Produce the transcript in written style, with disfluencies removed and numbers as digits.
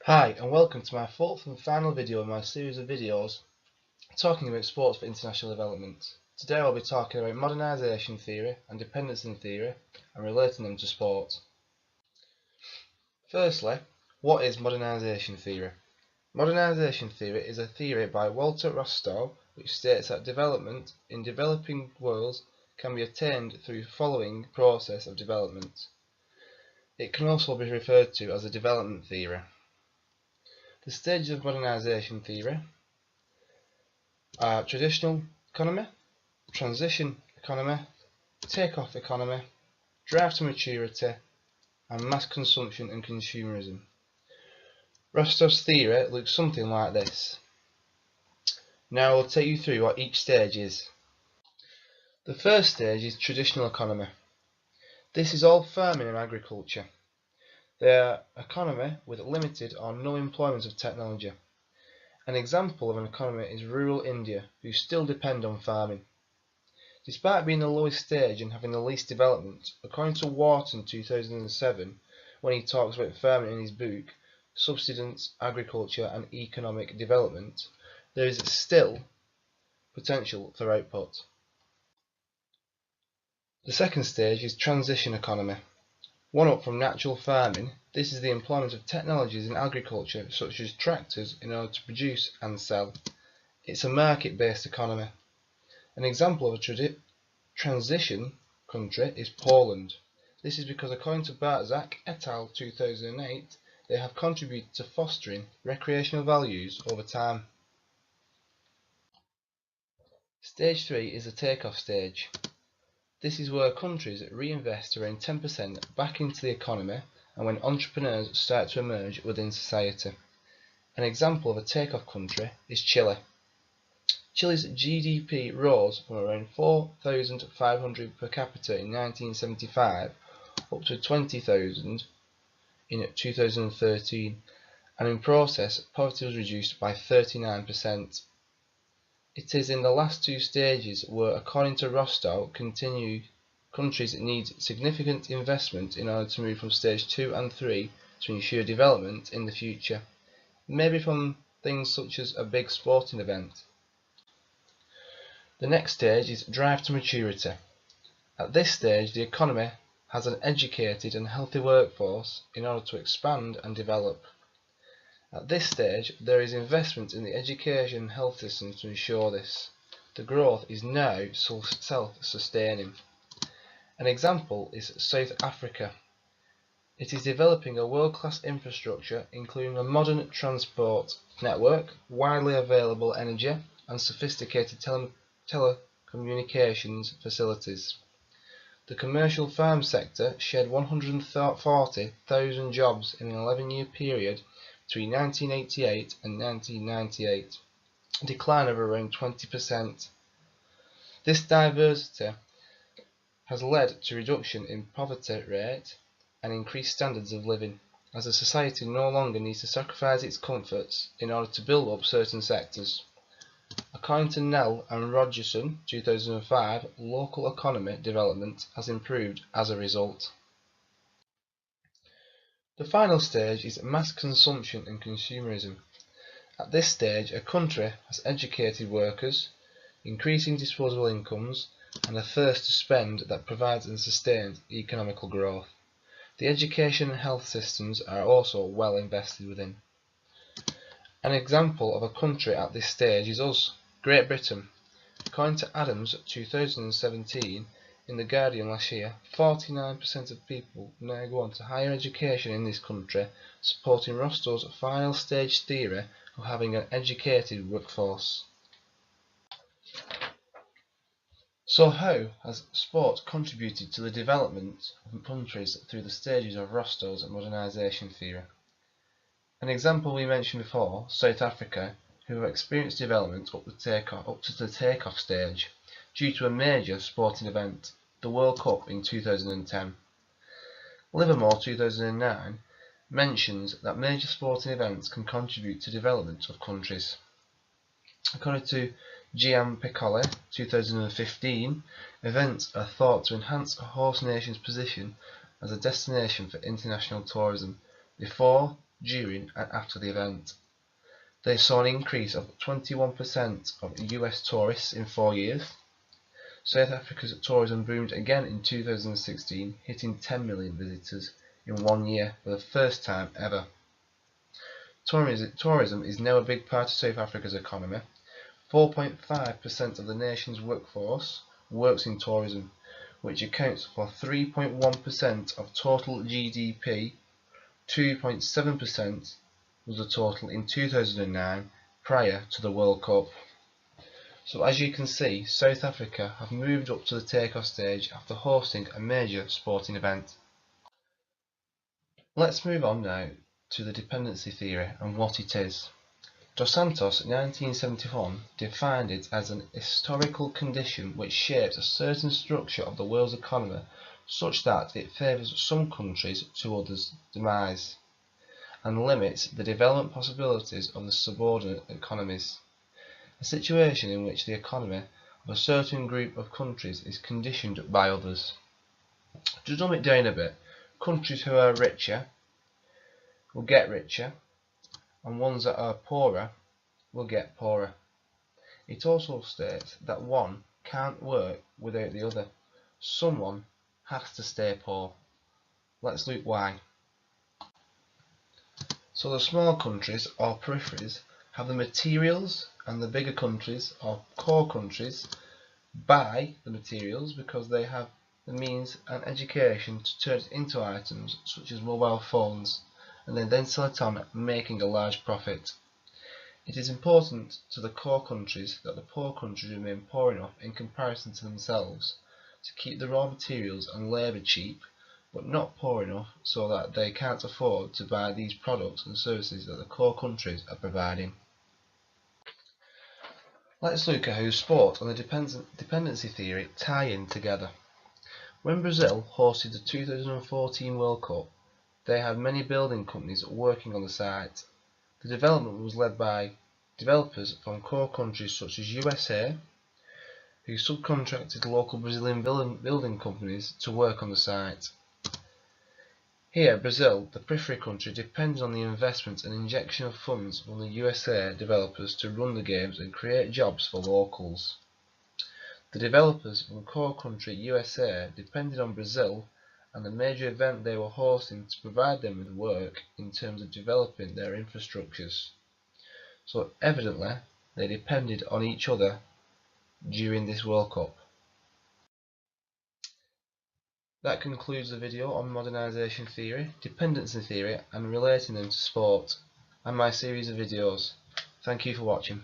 Hi and welcome to my fourth and final video in my series of videos talking about sports for international development. Today I'll be talking about modernisation theory and dependency theory and relating them to sport. Firstly, what is modernisation theory? Modernisation theory is a theory by Walter Rostow which states that development in developing worlds can be attained through the following process of development. It can also be referred to as a development theory. The stages of modernisation theory are traditional economy, transition economy, take-off economy, drive to maturity, and mass consumption and consumerism. Rostow's theory looks something like this. Now I will take you through what each stage is. The first stage is traditional economy. This is all farming and agriculture. They are economy with limited or no employment of technology. An example of an economy is rural India, who still depend on farming. Despite being the lowest stage and having the least development, according to Wharton 2007, when he talks about farming in his book, Subsistence, Agriculture and Economic Development, there is still potential for output. The second stage is transition economy. One up from natural farming, this is the employment of technologies in agriculture such as tractors in order to produce and sell. It's a market-based economy. An example of a transition country is Poland. This is because according to Bartzak et al. 2008, they have contributed to fostering recreational values over time. Stage 3 is the take-off stage. This is where countries reinvest around 10% back into the economy and when entrepreneurs start to emerge within society. An example of a take-off country is Chile. Chile's GDP rose from around 4,500 per capita in 1975 up to 20,000 in 2013, and in process poverty was reduced by 39%. It is in the last two stages where, according to Rostow, countries need significant investment in order to move from stage 2 and 3 to ensure development in the future, maybe from things such as a big sporting event. The next stage is drive to maturity. At this stage, the economy has an educated and healthy workforce in order to expand and develop. At this stage, there is investment in the education and health systems to ensure this. The growth is now self-sustaining. An example is South Africa. It is developing a world-class infrastructure including a modern transport network, widely available energy, and sophisticated telecommunications facilities. The commercial farm sector shed 140,000 jobs in an 11-year period between 1988 and 1998, a decline of around 20%. This diversity has led to reduction in poverty rate and increased standards of living, as a society no longer needs to sacrifice its comforts in order to build up certain sectors. According to Nell and Rogerson 2005, local economy development has improved as a result. The final stage is mass consumption and consumerism. At this stage, a country has educated workers, increasing disposable incomes, and a thirst to spend that provides and sustains economical growth. The education and health systems are also well invested within. An example of a country at this stage is us, Great Britain. According to Adams 2017, in The Guardian last year, 49% of people now go on to higher education in this country, supporting Rostow's final stage theory of having an educated workforce. So how has sport contributed to the development of countries through the stages of Rostow's modernisation theory? An example we mentioned before, South Africa, who have experienced development up to the take-off stage due to a major sporting event, the World Cup in 2010. Livermore 2009 mentions that major sporting events can contribute to development of countries. According to Gianpiccoli 2015, events are thought to enhance a host nation's position as a destination for international tourism before, during and after the event. They saw an increase of 21% of US tourists in 4 years. South Africa's tourism boomed again in 2016, hitting 10 million visitors in 1 year for the first time ever. Tourism is now a big part of South Africa's economy. 4.5% of the nation's workforce works in tourism, which accounts for 3.1% of total GDP. 2.7% was the total in 2009, prior to the World Cup. So as you can see, South Africa have moved up to the takeoff stage after hosting a major sporting event. Let's move on now to the dependency theory and what it is. Dos Santos in 1971 defined it as an historical condition which shapes a certain structure of the world's economy such that it favours some countries to others' demise, and limits the development possibilities of the subordinate economies. A situation in which the economy of a certain group of countries is conditioned by others. To dumb it down a bit, countries who are richer will get richer, and ones that are poorer will get poorer. It also states that one can't work without the other. Someone has to stay poor. Let's look why. So the small countries, or peripheries, have the materials, and the bigger countries, or core countries, buy the materials because they have the means and education to turn it into items such as mobile phones, and they then sell it on, making a large profit. It is important to the core countries that the poor countries remain poor enough in comparison to themselves to keep the raw materials and labour cheap, but not poor enough so that they can't afford to buy these products and services that the core countries are providing. Let's look at how sport and the dependency theory tie in together. When Brazil hosted the 2014 World Cup, they had many building companies working on the site. The development was led by developers from core countries such as USA, who subcontracted local Brazilian building companies to work on the site. Here, Brazil, the periphery country, depends on the investment and injection of funds from the USA developers to run the games and create jobs for locals. The developers from core country USA depended on Brazil and the major event they were hosting to provide them with work in terms of developing their infrastructures. So evidently, they depended on each other during this World Cup. That concludes the video on modernisation theory, dependency theory and relating them to sport, and my series of videos. Thank you for watching.